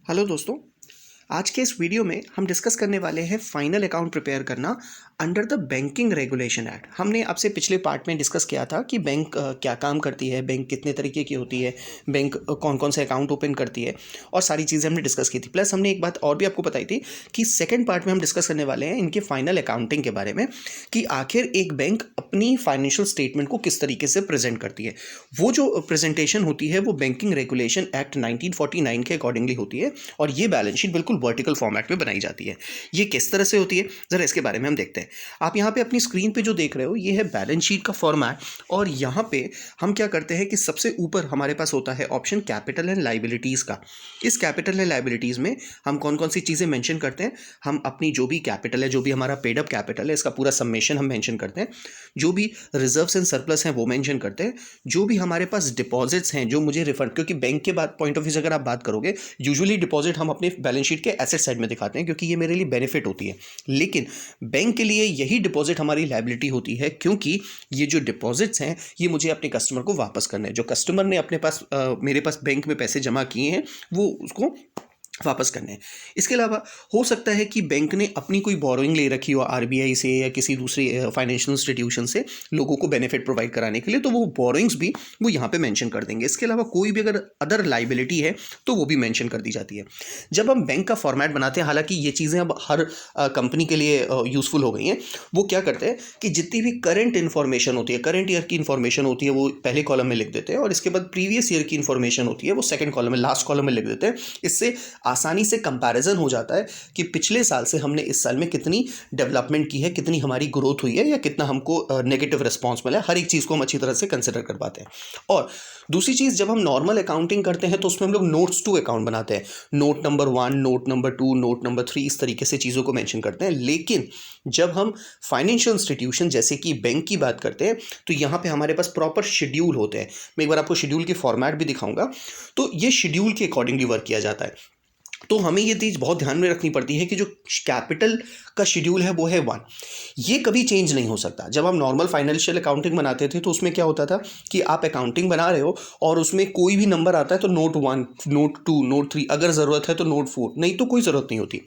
Hello दोस्तों। आज के इस वीडियो में हम डिस्कस करने वाले हैं फाइनल अकाउंट प्रिपेयर करना under the banking regulation act. हमने आपसे पिछले पार्ट में डिस्कस किया था कि बैंक क्या काम करती है, बैंक कितने तरीके की होती है, बैंक कौन कौन से अकाउंट ओपन करती है और सारी चीज़ें हमने डिस्कस की थी। प्लस हमने एक बात और भी आपको बताई थी कि सेकेंड पार्ट में हम डिस्कस करने वाले हैं इनके फाइनल अकाउंटिंग के बारे में कि आखिर एक बैंक अपनी फाइनेंशियल स्टेटमेंट को किस तरीके से प्रेजेंट करती है। वो जो प्रेजेंटेशन होती है वो बैंकिंग रेगुलेशन एक्ट 1949 के अकॉर्डिंगली होती है और ये बैलेंस शीट बिल्कुल वर्टिकल फॉर्मेट में बनाई जाती है। ये किस तरह से होती है ज़रा इसके बारे में हम देखते हैं। आप यहाँ पे अपनी स्क्रीन पे जो देख रहे हो ये है बैलेंस शीट का फॉर्मेट और यहाँ पे हम क्या करते हैं कि सबसे ऊपर हमारे पास होता है ऑप्शन कैपिटल एंड लाइबिलिटीज़ का। इस कैपिटल एंड लाइबिलिटीज़ में हम कौन कौन सी चीज़ें मेंशन करते हैं, हम अपनी जो भी कैपिटल है, जो भी हमारा पेड अप कैपिटल है, इसका पूरा समेशन हम मेंशन करते हैं। जो भी रिजर्व्स एंड सरप्लस हैं वो मेंशन करते हैं। जो भी हमारे पास डिपॉजिट्स हैं जो मुझे रिफंड, क्योंकि बैंक के बाद पॉइंट ऑफ व्यू से अगर आप बात करोगे यूजुअली डिपॉजिट हम अपने बैलेंस शीट के एसेट साइड में दिखाते हैं क्योंकि ये मेरे लिए बेनिफिट होती है। लेकिन बैंक के लिए यही डिपॉजिट हमारी लायबिलिटी होती है क्योंकि ये जो डिपॉजिट्स हैं ये मुझे अपने कस्टमर को वापस करना है। जो कस्टमर ने अपने पास मेरे पास बैंक में पैसे जमा किए हैं वो उसको वापस करने हैं। इसके अलावा हो सकता है कि बैंक ने अपनी कोई बोरोइंग ले रखी हो आरबीआई से या किसी दूसरी फाइनेंशियल इंस्टीट्यूशन से लोगों को बेनिफिट प्रोवाइड कराने के लिए, तो वो बोरोइंग्स भी वो यहाँ पे मेंशन कर देंगे। इसके अलावा कोई भी अगर अदर लाइबिलिटी है तो वो भी मेंशन कर दी जाती है। जब हम बैंक का फॉर्मेट बनाते हैं, हालांकि ये चीज़ें अब हर कंपनी के लिए यूज़फुल हो गई हैं, वो क्या करते हैं कि जितनी भी करंट इन्फॉर्मेशन होती है, करंट ईयर की इन्फॉर्मेशन होती है वो पहले कॉलम में लिख देते हैं और इसके बाद प्रीवियस ईयर की इन्फॉर्मेशन होती है वो सेकेंड कॉलम में, लास्ट कॉलम में लिख देते हैं। इससे आसानी से कंपैरिजन हो जाता है कि पिछले साल से हमने इस साल में कितनी डेवलपमेंट की है, कितनी हमारी ग्रोथ हुई है या कितना हमको नेगेटिव रिस्पॉन्स मिला है। हर एक चीज़ को हम अच्छी तरह से कंसिडर कर पाते हैं। और दूसरी चीज़, जब हम नॉर्मल अकाउंटिंग करते हैं तो उसमें हम लोग नोट्स टू अकाउंट बनाते हैं। Note number 1, note number 2, note number 3, इस तरीके से चीज़ों को मेंशन करते हैं। लेकिन जब हम फाइनेंशियल इंस्टीट्यूशन जैसे कि बैंक की बात करते हैं तो यहाँ पे हमारे पास प्रॉपर शेड्यूल होते हैं। मैं एक बार आपको शेड्यूल के फॉर्मेट भी दिखाऊंगा। तो ये शेड्यूल के अकॉर्डिंगली वर्क किया जाता है। तो हमें ये चीज़ बहुत ध्यान में रखनी पड़ती है कि जो कैपिटल का शेड्यूल है वो है 1। ये कभी चेंज नहीं हो सकता। जब हम नॉर्मल फाइनेंशियल अकाउंटिंग बनाते थे तो उसमें क्या होता था कि आप अकाउंटिंग बना रहे हो और उसमें कोई भी नंबर आता है तो नोट 1, नोट 2, नोट 3, अगर ज़रूरत है तो नोट 4, नहीं तो कोई ज़रूरत नहीं होती।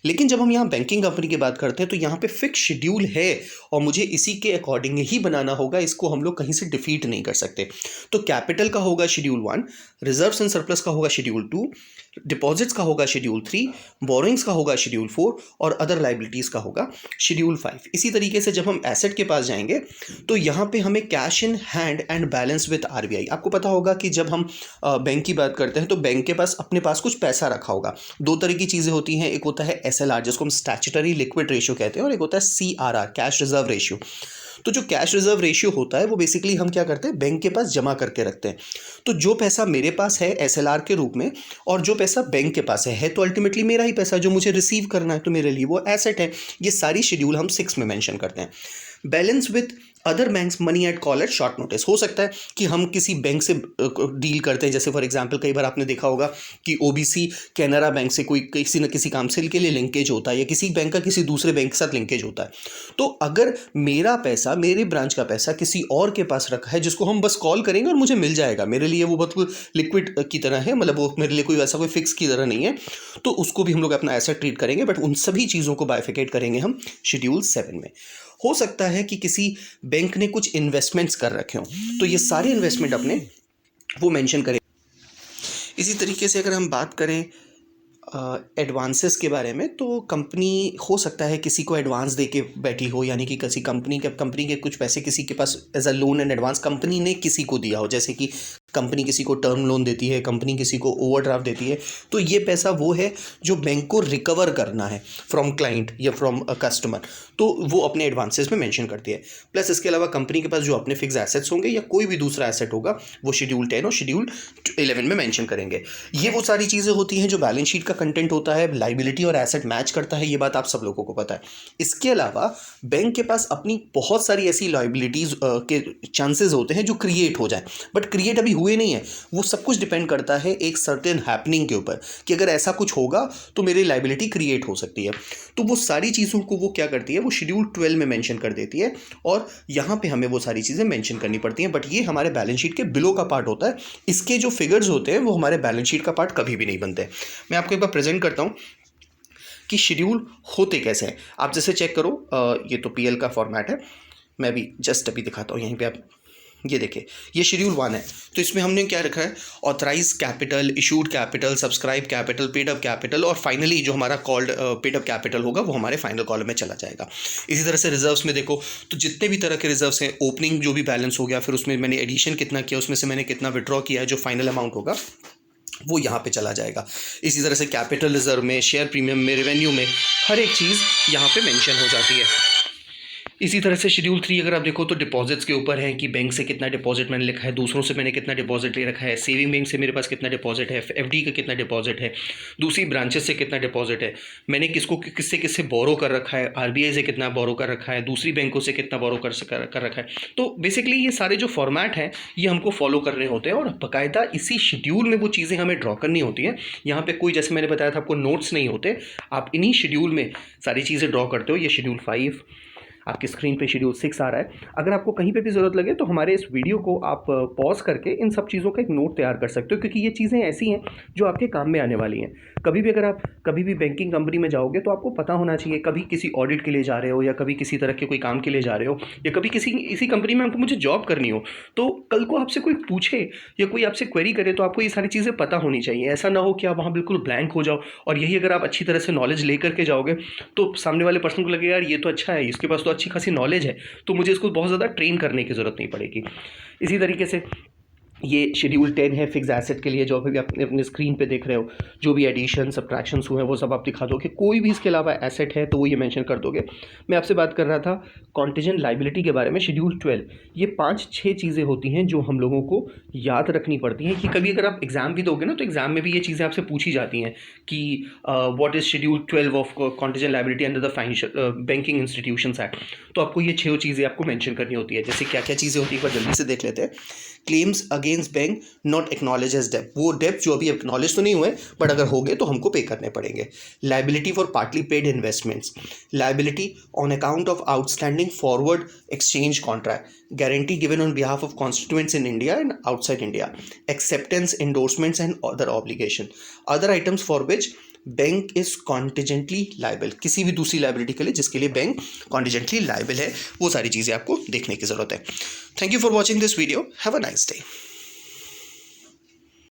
लेकिन जब हम यहाँ बैंकिंग कंपनी की बात करते हैं तो यहाँ पे फिक्स शेड्यूल है और मुझे इसी के अकॉर्डिंग ही बनाना होगा। इसको हम लोग कहीं से डिफीट नहीं कर सकते। तो कैपिटल का होगा शेड्यूल 1, रिजर्व्स एंड सरप्लस का होगा शेड्यूल 2, डिपॉजिट्स का होगा शेड्यूल 3, बोरोइंग्स का होगा शेड्यूल 4 और अदर लाइबिलिटीज़ का होगा शेड्यूल 5। इसी तरीके से जब हम एसेट के पास जाएंगे तो यहाँ पे हमें cash in hand and balance with RBI. आपको पता होगा कि जब हम बैंक की बात करते हैं तो बैंक के पास अपने पास कुछ पैसा रखा होगा। दो तरह की चीज़ें होती हैं, एक होता है एसएलआर जिसको हम स्टैट्यूटरी लिक्विड रेशियो कहते हैं और एक होता है सीआरआर, कैश रिजर्व रेशियो। तो जो कैश रिजर्व रेशियो होता है वो बेसिकली हम क्या करते हैं, बैंक के पास जमा करके रखते हैं। तो जो पैसा मेरे पास है एसएलआर के रूप में और जो पैसा बैंक के पास है तो अल्टीमेटली मेरा ही पैसा जो मुझे रिसीव करना है, तो मेरे लिए वो एसेट है। ये सारी शेड्यूल हम 6 में मेंशन करते हैं। Balance with other banks money at call at short notice. हो सकता है कि हम किसी बैंक से डील करते हैं, जैसे फॉर एग्जांपल कई बार आपने देखा होगा कि ओबीसी कैनरा बैंक से कोई किसी न किसी काउंसिल के लिए लिंकेज होता है या किसी बैंक का किसी दूसरे बैंक के साथ लिंकेज होता है। तो अगर मेरा पैसा, मेरे ब्रांच का पैसा किसी और के पास रखा है जिसको हम बस कॉल करेंगे और मुझे मिल जाएगा, मेरे लिए वो बहुत लिक्विड की तरह है, मतलब वो मेरे लिए कोई वैसा कोई फिक्स की तरह नहीं है, तो उसको भी हम लोग अपना एसेट ट्रीट करेंगे। बट उन सभी चीज़ों को बाइफिकेट करेंगे हम शेड्यूल 7 में। हो सकता है कि किसी बैंक ने कुछ इन्वेस्टमेंट्स कर रखे हों तो ये सारे इन्वेस्टमेंट अपने वो मेंशन करें। इसी तरीके से अगर हम बात करें एडवांसेस के बारे में, तो कंपनी हो सकता है किसी को एडवांस दे के बैठी हो, यानी कि किसी कंपनी के कुछ पैसे किसी के पास as a loan and advance company ने किसी को दिया हो। जैसे कि कंपनी किसी को टर्म लोन देती है, कंपनी किसी को ओवरड्राफ्ट देती है, तो ये पैसा वो है जो बैंक को रिकवर करना है फ्रॉम क्लाइंट या फ्रॉम कस्टमर, तो वो अपने एडवांसेस में मेंशन करती है। प्लस इसके अलावा कंपनी के पास जो अपने फिक्स एसेट्स होंगे या कोई भी दूसरा एसेट होगा वो शेड्यूल 10 और शेड्यूल 11 में मेंशन करेंगे। ये वो सारी चीज़ें होती हैं जो बैलेंस शीट का कंटेंट होता है, लाइबिलिटी और एसेट मैच करता है, ये बात आप सब लोगों को पता है। इसके अलावा बैंक के पास अपनी बहुत सारी ऐसी लाइबिलिटीज़ के चांसेस होते हैं जो क्रिएट हो जाए, बट क्रिएट अभी हुए हुए नहीं है, वो सब कुछ डिपेंड करता है एक सर्टेन हैपनिंग के ऊपर कि अगर ऐसा कुछ होगा तो मेरी लाइबिलिटी क्रिएट हो सकती है। तो वो सारी चीज़ों को वो क्या करती है, वो शेड्यूल 12 में मेंशन कर देती है और यहाँ पे हमें वो सारी चीज़ें मेंशन करनी पड़ती हैं। बट ये हमारे बैलेंस शीट के बिलो का पार्ट होता है, इसके जो फिगर्स होते हैं वो हमारे बैलेंस शीट का पार्ट कभी भी नहीं बनते। मैं आपको एक बार प्रेजेंट करता हूँ कि शेड्यूल होते कैसे हैं। आप जैसे चेक करो, ये तो पीएल का फॉर्मेट है, मैं भी जस्ट अभी दिखाता हूँ। यहीं पे आप ये देखिए, ये शेड्यूल 1 है। तो इसमें हमने क्या रखा है, authorise capital, issued capital, subscribe capital, paid up capital और फाइनली जो हमारा कॉल्ड पेड अप कैपिटल होगा वो हमारे फाइनल कॉलम में चला जाएगा। इसी तरह से रिजर्व्स में देखो तो जितने भी तरह के रिजर्व्स हैं, ओपनिंग जो भी बैलेंस हो गया, फिर उसमें मैंने एडिशन कितना किया, उसमें से मैंने कितना विड्रॉ किया है, जो फाइनल अमाउंट होगा वो यहाँ पे चला जाएगा। इसी तरह से कैपिटल रिजर्व में, शेयर प्रीमियम में, रेवेन्यू में, हर एक चीज़ यहाँ पे मेंशन हो जाती है। इसी तरह से शेड्यूल 3 अगर आप देखो तो डिपॉजिट्स के ऊपर है कि बैंक से कितना डिपॉजिट मैंने लिखा है, दूसरों से मैंने कितना डिपॉजिट ले रखा है, सेविंग बैंक से मेरे पास कितना डिपॉजिट है, एफडी का कितना डिपॉजिट है, दूसरी ब्रांचेस से कितना डिपॉजिट है, मैंने किसको किससे किससे बोरो कर रखा है, आरबीआई से कितना बोरो कर रखा है, दूसरी बैंकों से कितना बोरो कर रखा है। तो बेसिकली ये सारे जो फॉर्मेट हैं ये हमको फॉलो करने होते हैं और बाकायदा इसी शेड्यूल में वो चीज़ें हमें ड्रॉ करनी होती हैं। यहाँ पे कोई, जैसे मैंने बताया था आपको, नोट्स नहीं होते, आप इन्हीं शेड्यूल में सारी चीज़ें ड्रॉ करते हो। ये शेड्यूल 5, आपकी स्क्रीन पे शेड्यूल 6 आ रहा है। अगर आपको कहीं पे भी ज़रूरत लगे तो हमारे इस वीडियो को आप पॉज करके इन सब चीज़ों का एक नोट तैयार कर सकते हो, क्योंकि ये चीज़ें ऐसी हैं जो आपके काम में आने वाली हैं। कभी भी अगर आप कभी भी बैंकिंग कंपनी में जाओगे तो आपको पता होना चाहिए, कभी किसी ऑडिट के लिए जा रहे हो या कभी किसी तरह के कोई काम के लिए जा रहे हो या कभी इसी कंपनी में आपको मुझे जॉब करनी हो, तो कल को आपसे कोई पूछे या कोई आपसे क्वेरी करे तो आपको ये सारी चीज़ें पता होनी चाहिए। ऐसा ना हो कि आप वहाँ बिल्कुल ब्लैंक हो जाओ और यही अगर आप अच्छी तरह से नॉलेज लेकर के जाओगे तो सामने वाले पर्सन को लगेगा यार ये तो अच्छा है, इसके पास तो अच्छी खासी नॉलेज है, तो मुझे इसको बहुत ज़्यादा ट्रेन करने की ज़रूरत नहीं पड़ेगी। इसी तरीके से ये शेड्यूल 10 है फिक्स एसेट के लिए, जो अभी आप अपने स्क्रीन पे देख रहे हो, जो भी एडिशन सब्ट्रैक्शंस हुए हैं वो सब आप दिखा दोगे। कोई भी इसके अलावा एसेट है तो वो ये मेंशन कर दोगे। मैं आपसे बात कर रहा था कॉन्टिजेंट लाइबिलिटी के बारे में, शेड्यूल 12। ये 5-6 चीज़ें होती हैं जो हम लोगों को याद रखनी पड़ती हैं कि कभी अगर आप एग्ज़ाम भी दोगे ना तो एग्ज़ाम में भी ये चीज़ें आपसे पूछी जाती हैं कि what is schedule 12 of contingent liability under the financial banking institutions act. तो आपको ये 6 चीज़ें आपको मेंशन करनी होती है। जैसे क्या क्या चीज़ें होती है, एक बार जल्दी से देख लेते हैं। Claims against bank not acknowledge as डेब्ट, वो डेब्ट जो अभी एक्नॉलेज तो नहीं हुए बट अगर हो गए तो हमको पे करने पड़ेंगे। Liability for partly paid investments, liability on account of outstanding forward exchange contract, guarantee given on behalf of constituents in India and outside India, acceptance endorsements and other obligation, other items for which bank is contingently liable, किसी भी दूसरी liability के लिए जिसके लिए bank contingently liable है, वो सारी चीज़ें आपको देखने की ज़रूरत है। Thank you for watching this video, have a nice day.